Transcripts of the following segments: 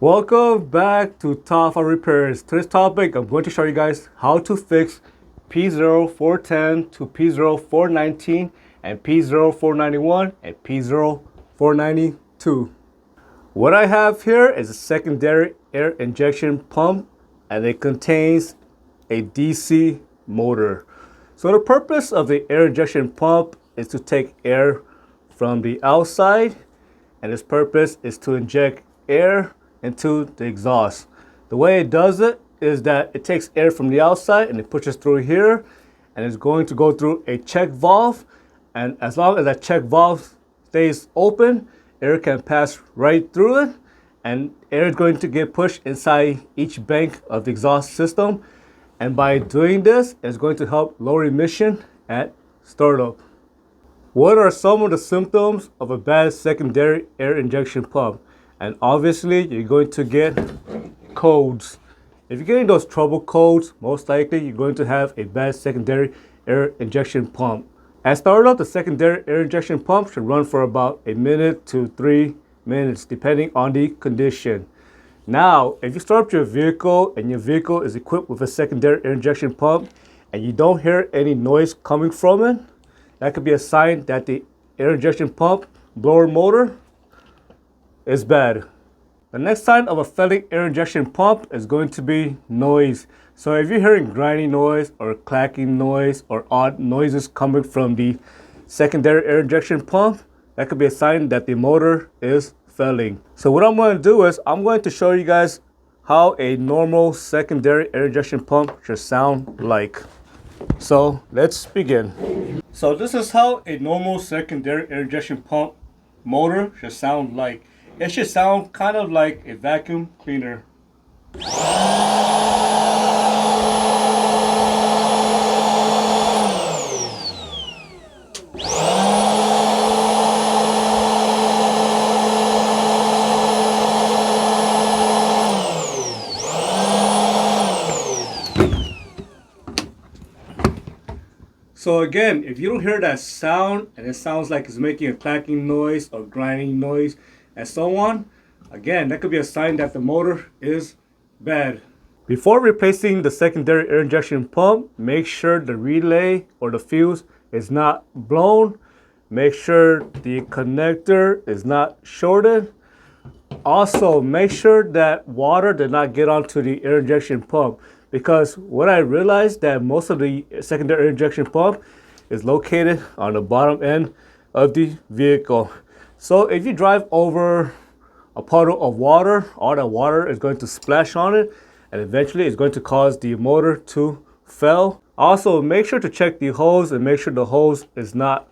Welcome back to Top 5 Repairs. Today's topic, I'm going to show you guys how to fix P0410 to P0419 and P0491 and P0492. What I have here is a secondary air injection pump, and it contains a DC motor. So the purpose of the air injection pump is to take air from the outside, and its purpose is to inject air into the exhaust. The way it does it is that it takes air from the outside and it pushes through here, and it's going to go through a check valve, and as long as that check valve stays open, air can pass right through it, and air is going to get pushed inside each bank of the exhaust system, and by doing this, it's going to help lower emission at startup. What are some of the symptoms of a bad secondary air injection pump? And obviously, you're going to get codes. If you're getting those trouble codes, most likely you're going to have a bad secondary air injection pump. At startup, the secondary air injection pump should run for about 1 minute to 3 minutes, depending on the condition. Now, if you start up your vehicle and your vehicle is equipped with a secondary air injection pump and you don't hear any noise coming from it, that could be a sign that the air injection pump blower motor is bad. The next sign of a failing air injection pump is going to be noise. So if you're hearing grinding noise or clacking noise or odd noises coming from the secondary air injection pump, that could be a sign that the motor is failing. So what I'm going to do is I'm going to show you guys how a normal secondary air injection pump should sound like. So let's begin. So this is how a normal secondary air injection pump motor should sound like. It should sound kind of like a vacuum cleaner. So again, if you don't hear that sound and it sounds like it's making a clacking noise or grinding noise and so on, again, that could be a sign that the motor is bad. Before replacing the secondary air injection pump, make sure the relay or the fuse is not blown. Make sure the connector is not shorted. Also, make sure that water did not get onto the air injection pump, because what I realized that most of the secondary air injection pump is located on the bottom end of the vehicle. So if you drive over a puddle of water, all that water is going to splash on it, and eventually it's going to cause the motor to fail. Also, make sure to check the hose and make sure the hose is not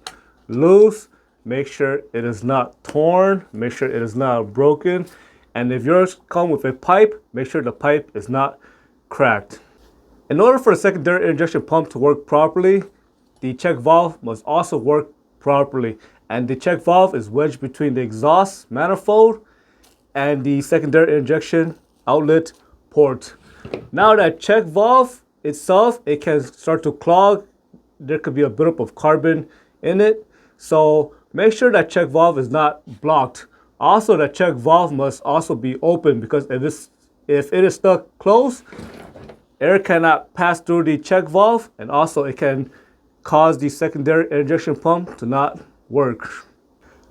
loose. Make sure it is not torn. Make sure it is not broken. And if yours comes with a pipe, make sure the pipe is not cracked. In order for a secondary air injection pump to work properly, the check valve must also work properly. And the check valve is wedged between the exhaust manifold and the secondary air injection outlet port. Now that check valve itself, it can start to clog. There could be a buildup of carbon in it. So make sure that check valve is not blocked. Also, that check valve must also be open, because if it is stuck closed, air cannot pass through the check valve, and also it can cause the secondary air injection pump to not work.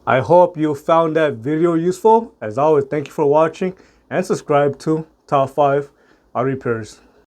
I hope you found that video useful. As always, thank you for watching and subscribe to Top 5 Repairs.